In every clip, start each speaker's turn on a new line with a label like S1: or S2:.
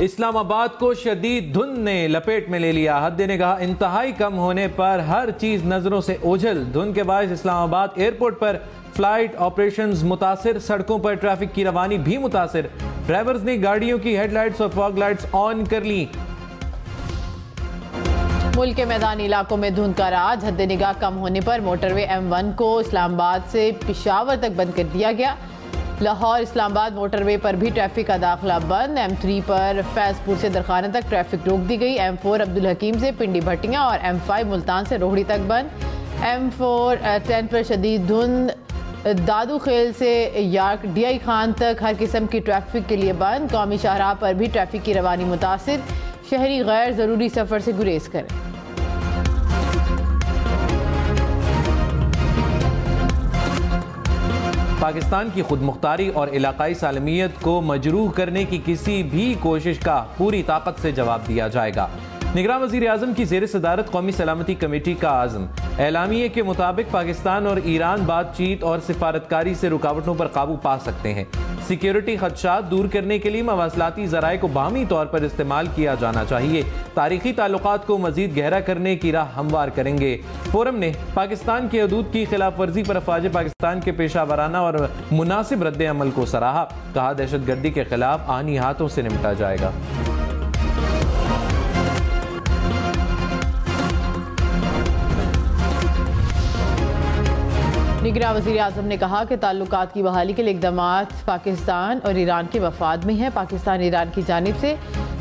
S1: इस्लामाबाद को शदीद धुंध ने लपेट में ले लिया। हद निगाह इंतहाई कम होने पर हर चीज नजरों से ओझल। धुंध के बायस इस्लामाबाद एयरपोर्ट पर फ्लाइट ऑपरेशंस मुतासिर, सड़कों पर ट्रैफिक की रवानी भी मुतासिर। ड्राइवर्स ने गाड़ियों की हेडलाइट्स और फॉग लाइट्स ऑन कर ली।
S2: मुल्क के मैदानी इलाकों में धुंध का राज। हद निगाह कम होने पर मोटरवे M1 को इस्लामाबाद से पेशावर तक बंद कर दिया गया। लाहौर इस्लामाबाद मोटरवे पर भी ट्रैफिक का दाखिला बंद। M3 पर फैजपुर से दरखाना तक ट्रैफिक रोक दी गई। M4 अब्दुल हकीम से पिंडी भट्टियां और M5 मुल्तान से रोहड़ी तक बंद। M410 पर शदीद धुंध। दादू खेल से यार्क DI खान तक हर किस्म की ट्रैफिक के लिए बंद। कौमी शाहराह पर भी ट्रैफिक की रवानी मुतासिर। शहरी गैर जरूरी सफर से गुरेज करें।
S1: पाकिस्तान की खुद मुख्तारी और इलाकाई सालमियत को मजरूह करने की किसी भी कोशिश का पूरी ताकत से जवाब दिया जाएगा। निगरान वज़ीर आज़म की ज़ेर सदारत कौमी सलामती कमेटी का आज़म। एलामिये के मुताबिक पाकिस्तान और ईरान बातचीत और सिफारतकारी से रुकावटों पर काबू पा सकते हैं। सिक्योरिटी खदशात दूर करने के लिए मवासलाती ज़राए को बाहमी तौर पर इस्तेमाल किया जाना चाहिए। तारीखी ताल्लुकात को मजीद गहरा करने की राह हमवार करेंगे। फोरम ने पाकिस्तान की हदूद की खिलाफ वर्जी पर अफवाज पाकिस्तान के पेशा वराना और मुनासिब रद्द अमल को सराहा। कहा दहशत गर्दी के खिलाफ आनी हाथों से निपटा जाएगा।
S2: निगरान वज़ीर आज़म ने कहा कि ताल्लुकात की बहाली के लिए इक़दामात पाकिस्तान और ईरान के वफाद में है। पाकिस्तान ईरान की जानिब से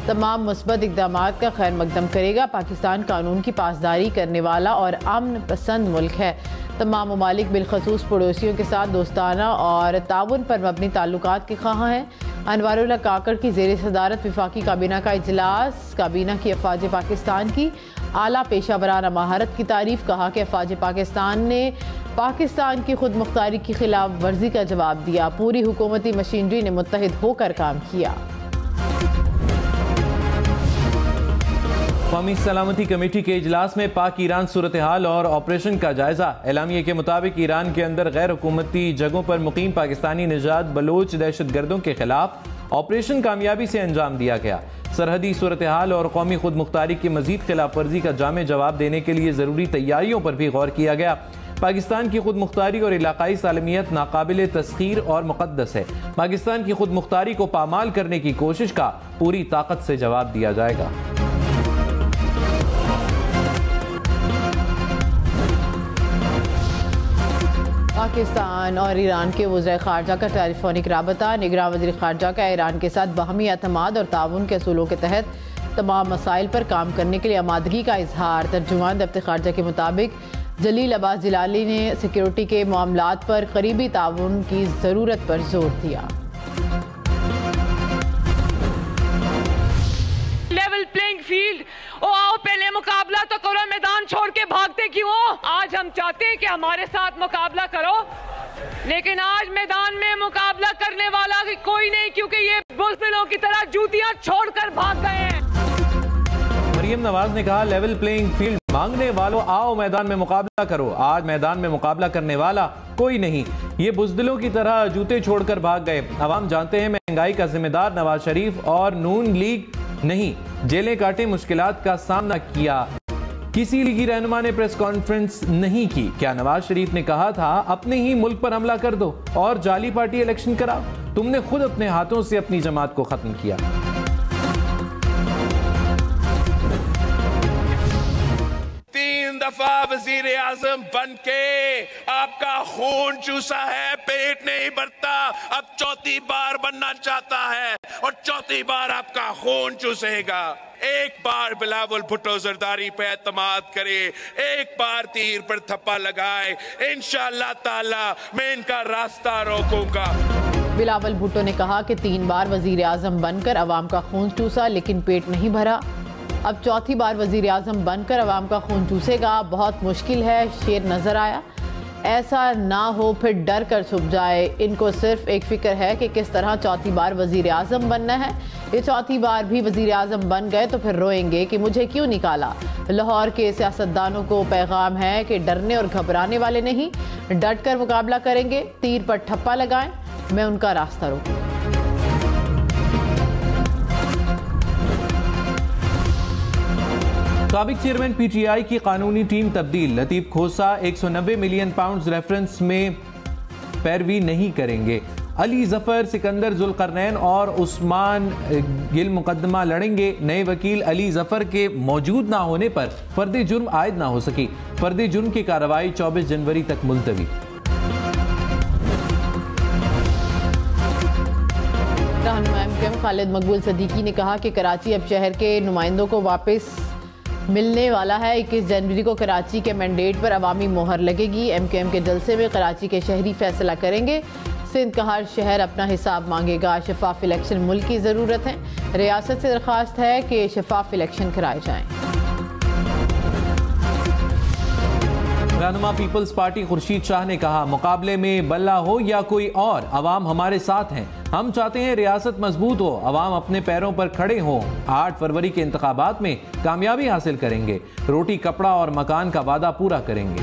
S2: तमाम मुस्बत इक़दामात का खैर मकदम करेगा। पाकिस्तान कानून की पासदारी करने वाला और अमन पसंद मुल्क है। तमाम ममालिक बिलखसूस पड़ोसियों के साथ दोस्ताना और ताउन पर मबनी ताल्लुकात के ख़्वाह हैं। अनवारुल्लाह काकड़ की ज़ेर सदारत वफाकी काबीना का इजलास। काबीना की अफवाज पाकिस्तान की आला पेशा वराना महारत की तारीफ। कहा कि अफवाज पाकिस्तान ने पाकिस्तान की खुद मुख्तारी की खिलाफ वर्जी का जवाब दिया। पूरी हुकूमती मशीनरी ने मुत्तहिद होकर काम किया।
S1: कौमी सलामती कमेटी के इजलास में पाक ईरान सूरत हाल और ऑपरेशन का जायजा। एलामिये के मुताबिक ईरान के अंदर गैर हुकूमती जगहों पर मुकीम पाकिस्तानी निजात बलोच दहशत गर्दों के खिलाफ ऑपरेशन कामयाबी से अंजाम दिया गया। सरहदी सूरत हाल और कौमी खुद मुख्तारी की मजीद खिलाफ वर्जी का जामे जवाब देने के लिए ज़रूरी तैयारियों पर भी गौर किया गया। पाकिस्तान की खुद मुख्तारी और इलाकाई सालमियत नाकाबिल तस्खीर और मुक़द्दस है। पाकिस्तान की खुद मुख्तारी को पामाल करने की कोशिश का पूरी ताकत से जवाब दिया जाएगा।
S2: पाकिस्तान और ईरान के वज़ीर ख़ारजा का टेलीफोनिक राबता। निगरान वज़ीर ख़ारजा का ईरान के साथ बाहमी एतमाद और ताउन के असूलों के तहत तमाम मसाइल पर काम करने के लिए आमादगी का इजहार। तर्जुमान दफ्तर ख़ारजा के मुताबिक जलील अब्बास जिलाली ने सिक्योरिटी के मामलात पर करीबी ताउन की ज़रूरत पर जोर दिया।
S3: Level playing field. ओ आओ पहले मुकाबला तो करो, मैदान छोड़ के भागते क्यों हो? आज हम चाहते हैं कि हमारे साथ मुकाबला करो, लेकिन आज मैदान में मुकाबला करने वाला कोई नहीं, क्योंकि ये बुज़दिलों की तरह जूतियां छोड़कर भाग गए हैं।
S1: मरियम नवाज ने कहा लेवल प्लेइंग फील्ड मांगने वालों आओ मैदान में मुकाबला करो। आज मैदान में मुकाबला करने वाला कोई नहीं, ये बुज़दिलों की तरह जूते छोड़कर भाग गए। अवाम जानते हैं महंगाई का जिम्मेदार नवाज शरीफ और नून लीग नहीं। जेलें काटे, मुश्किलात का सामना किया। किसी लीगी रहनुमा ने प्रेस कॉन्फ्रेंस नहीं की। क्या नवाज शरीफ ने कहा था अपने ही मुल्क पर हमला कर दो और जाली पार्टी इलेक्शन कराओ? तुमने खुद अपने हाथों से अपनी जमात को खत्म किया।
S4: दफा वजीर आजम बन के आपका खून चूसा है, पेट नहीं भरता। अब चौथी बार बनना चाहता है और चौथी बार आपका खून चूसेगा। एक बार बिलावल भुट्टो जरदारी पे एतमाद करे, एक बार तीर पर थप्पा लगाए, इंशाअल्लाह ताला मैं इनका रास्ता रोकूंगा।
S2: बिलावल भुट्टो ने कहा कि 3 बार वजीर आजम बनकर अवाम का खून चूसा लेकिन पेट नहीं भरा। अब चौथी बार वजीर आजम बनकर अवाम का खून चूसेगा। बहुत मुश्किल है, शेर नजर आया। ऐसा ना हो फिर डर कर छुप जाए। इनको सिर्फ एक फिक्र है कि किस तरह चौथी बार वजीर आजम बनना है। ये चौथी बार भी वजीर आजम बन गए तो फिर रोएंगे कि मुझे क्यों निकाला। लाहौर के सियासतदानों को पैगाम है कि डरने और घबराने वाले नहीं, डट कर मुकाबला करेंगे। तीर पर ठप्पा लगाएं, मैं उनका रास्ता रोकूं।
S1: साबिक चेयरमैन PTI की कानूनी टीम तब्दील। लतीफ खोसा 190 मिलियन पाउंड रेफरेंस में पैरवी नहीं करेंगे। अली जफर, सिकंदर जुल्करनैन और उस्मान गिल मुकदमा लड़ेंगे। नए वकील अली जफर के मौजूद ना होने पर फर्द जुर्म आयद ना हो सकी। फर्द जुर्म की कार्रवाई 24 जनवरी तक मुलतवी।
S2: रहनुमा MKM खालिद मकबूल सदीकी ने कहा कि कराची अब शहर के नुमाइंदों को वापस मिलने वाला है। 21 जनवरी को कराची के मैंडेट पर अवामी मोहर लगेगी। MKM के जलसे में कराची के शहरी फैसला करेंगे। सिंध का हर शहर अपना हिसाब मांगेगा। शफाफ इलेक्शन मुल्क की ज़रूरत है। रियासत से दरख्वास्त है कि शफाफ इलेक्शन कराए जाएं।
S1: रहनुमा पीपल्स पार्टी खुर्शीद शाह ने कहा, मुकाबले में बल्ला हो या कोई और, अवाम हमारे साथ हैं। हम चाहते हैं रियासत मजबूत हो, अवाम अपने पैरों पर खड़े हों। 8 फरवरी के इंतखाबात में कामयाबी हासिल करेंगे। रोटी, कपड़ा और मकान का वादा पूरा करेंगे।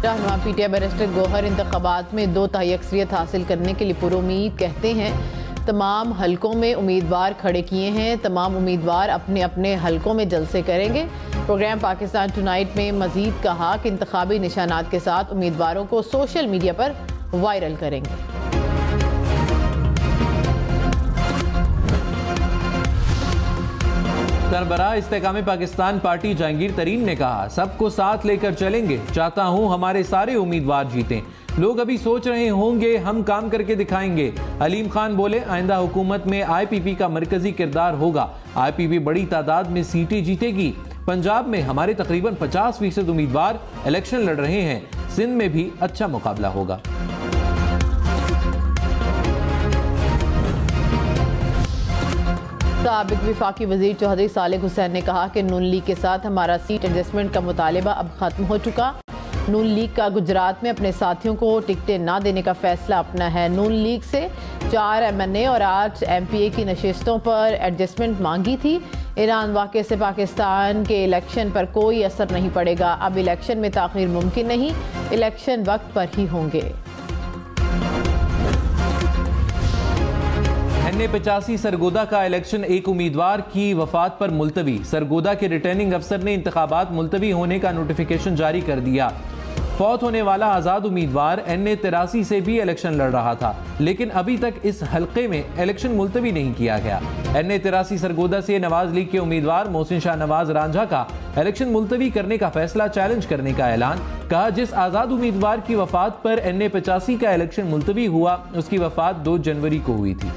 S2: रहनुमा PTI बैरिस्टर गौहर इंतखाबात में 2 तिहाई अक्सरियत हासिल करने के लिए पुरुमीद कहते हैं। तमाम हलकों में उम्मीदवार खड़े किए हैं। तमाम उम्मीदवार अपने अपने हलकों में जलसे करेंगे। प्रोग्राम पाकिस्तान टुनाइट में मजीद कहा कि इंतखाबी निशानात के साथ उम्मीदवारों को सोशल मीडिया पर वायरल करेंगे।
S1: सरबराह इस्तेकाम पाकिस्तान पार्टी जहांगीर तरीन ने कहा, सबको साथ लेकर चलेंगे। चाहता हूं हमारे सारे उम्मीदवार जीतें। लोग अभी सोच रहे होंगे हम काम करके दिखाएंगे। अलीम खान बोले, आइंदा हुकूमत में IPP का मरकजी किरदार होगा। IPP बड़ी तादाद में सीटें जीतेगी। पंजाब में हमारे तकरीबन 50% उम्मीदवार इलेक्शन लड़ रहे हैं। सिंध में भी अच्छा मुकाबला होगा।
S2: साबिक विफाकी वजीर चौधरी सालेह हुसैन ने कहा कि नून लीग के साथ हमारा सीट एडजस्टमेंट का मुतालिबा अब खत्म हो चुका। नून लीग का गुजरात में अपने साथियों को टिकटें ना देने का फैसला अपना है। नून लीग से 4 MNA और 8 MPA की नशिस्तों पर एडजस्टमेंट मांगी थी। ईरान वाक़े से पाकिस्तान के इलेक्शन पर कोई असर नहीं पड़ेगा। अब इलेक्शन में ताख़ीर मुमकिन नहीं, इलेक्शन वक्त पर ही होंगे।
S1: NA85 सरगोदा का इलेक्शन एक उम्मीदवार की वफात पर मुलतवी। सरगोदा के रिटर्निंग अफसर ने इंतखाबात मुलतवी होने का नोटिफिकेशन जारी कर दिया। फौत होने वाला आज़ाद उम्मीदवार NA83 से भी इलेक्शन लड़ रहा था, लेकिन अभी तक इस हल्के में इलेक्शन मुलतवी नहीं किया गया। NA83 सरगोदा से नवाज लीग के उम्मीदवार मोहसिन शाह नवाज रांझा का इलेक्शन मुलतवी करने का फैसला चैलेंज करने का ऐलान। कहा, जिस आज़ाद उम्मीदवार की वफात पर NA85 का इलेक्शन मुलतवी हुआ, उसकी वफात 2 जनवरी को हुई थी।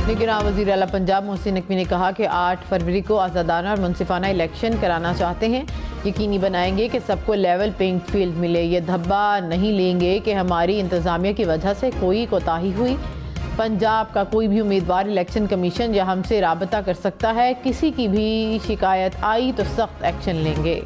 S2: निगरान वज़ीर आला पंजाब मोहसिन नकवी ने कहा कि 8 फरवरी को आज़ादाना और मुनसिफाना इलेक्शन कराना चाहते हैं। यकीनी बनाएंगे कि सबको लेवल प्लेइंग फील्ड मिले। ये धब्बा नहीं लेंगे कि हमारी इंतज़ामिया की वजह से कोई कोताही हुई। पंजाब का कोई भी उम्मीदवार इलेक्शन कमीशन या हमसे राबता कर सकता है। किसी की भी शिकायत आई तो सख्त एक्शन लेंगे।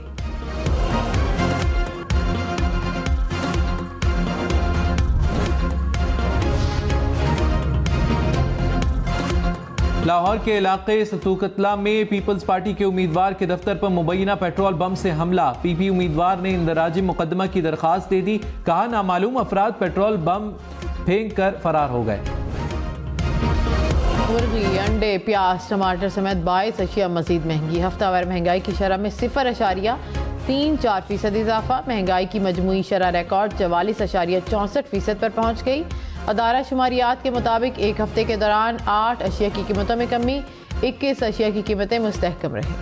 S1: लाहौर के इलाके सतूकतला में पीपल्स पार्टी के उम्मीदवार के दफ्तर पर मुबैना पेट्रोल बम से हमला। PP उम्मीदवार ने इंदराजी मुकदमा की दरखास्त दे दी। कहा, नामालूम अफराद पेट्रोल बम फेंक कर फरार हो गए।
S2: मुर्गी, अंडे, प्याज, टमाटर समेत 22 अशिया मजीद महंगी। हफ्तावार महंगाई की शरह में 0.34% इजाफा। महंगाई की मजमूई शरह रिकॉर्ड 44.64% पर पहुँच गई। अदारा शुमारियात के मुताबिक एक हफ्ते के दौरान 8 अशिया की कीमतों में कमी, 21 अशिया की कीमतें मुस्तहकम रही।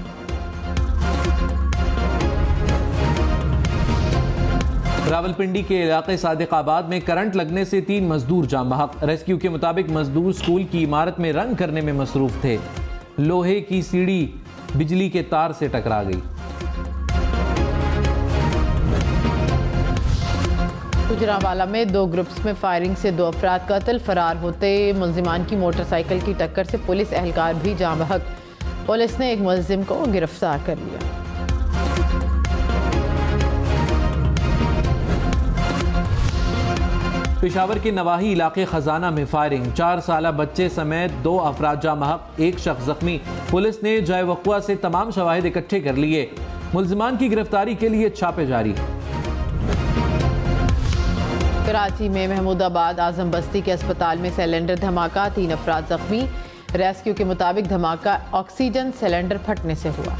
S1: रावलपिंडी के इलाके सादिकाबाद में करंट लगने से 3 मजदूर जान बहक। रेस्क्यू के मुताबिक मजदूर स्कूल की इमारत में रंग करने में मसरूफ थे। लोहे की सीढ़ी बिजली के तार से टकरा गई।
S2: गुजरांवाला में 2 ग्रुप्स में फायरिंग से 2 अफराद कत्ल। फरार होते मुलजिमान की मोटरसाइकिल की टक्कर से पुलिस एहलकार भी जान बहक। पुलिस ने एक मुलजिम को गिरफ्तार कर लिया।
S1: पेशावर के नवाही इलाके खजाना में फायरिंग। 4 साला बच्चे समेत 2 अफराद जान बहक, 1 शख्स जख्मी। पुलिस ने जाए वक़ुआ से तमाम शवाहिद इकट्ठे कर लिए। मुलजिमान की गिरफ्तारी के लिए छापे जारी।
S2: कराची में महमूदाबाद आजम बस्ती के अस्पताल में सिलेंडर धमाका, 3 अफराद जख्मी। रेस्क्यू के मुताबिक धमाका ऑक्सीजन सिलेंडर फटने से हुआ।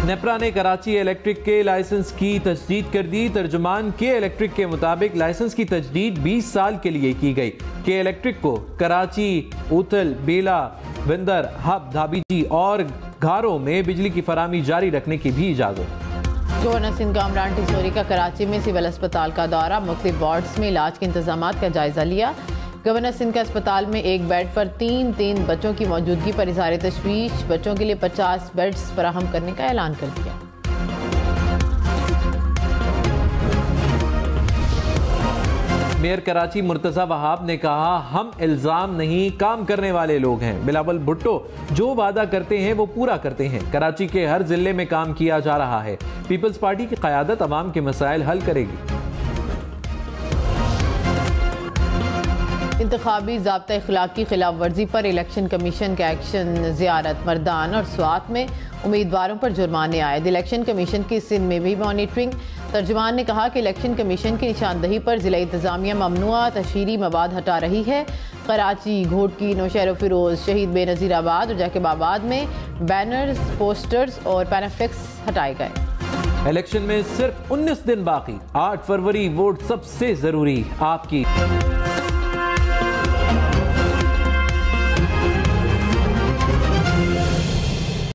S1: नेपरा ने कराची इलेक्ट्रिक के लाइसेंस की तजदीद कर दी। तर्जुमान के इलेक्ट्रिक के मुताबिक लाइसेंस की तजदीद 20 साल के लिए की गई। के इलेक्ट्रिक को कराची, उथल, बेला, विंदर, हब, धाबीजी और घारों में बिजली की फराहमी जारी रखने की भी इजाजत।
S2: गवर्नर सिंध कामरान टिसोरी का कराची में सिविल अस्पताल का दौरा, मुख्तलिफ वार्ड्स में इलाज के इंतजाम का जायजा लिया। गवर्नर सिंध के अस्पताल में एक बेड पर तीन बच्चों की मौजूदगी पर इज़हार तशवीश, बच्चों के लिए 50 बेड्स फराहम करने का ऐलान कर दिया।
S1: मेयर कराची मुर्तज़ा वहाब ने कहा, हम इल्ज़ाम नहीं काम करने वाले लोग हैं। बिलावल भुट्टो जो वादा करते हैं वो पूरा करते हैं। कराची के हर जिले में काम किया जा रहा है। पीपल्स पार्टी की क़यादत अवाम के मसाइल हल करेगी।
S2: इंतखाबी ज़ाब्ता इखलाक की खिलाफ वर्जी पर इलेक्शन कमीशन का एक्शन, ज़ियारत, मर्दान और स्वात में उम्मीदवारों पर जुर्माने आयद। इलेक्शन कमीशन की सिंध में भी मॉनिटरिंग। तर्जुमान ने कहा कि इलेक्शन कमीशन की निशानदही पर जिला इंतजामिया ममनुआ तशहीरी मवाद हटा रही है। कराची, घोटकी, नौशहर फिरोज, शहीद बेनज़ीराबाद और जैकबाबाद में बैनर्स, पोस्टर्स और पैनाफ्लेक्स हटाए गए।
S1: इलेक्शन में सिर्फ 19 दिन बाकी, 8 फरवरी वोट सबसे जरूरी आपकी।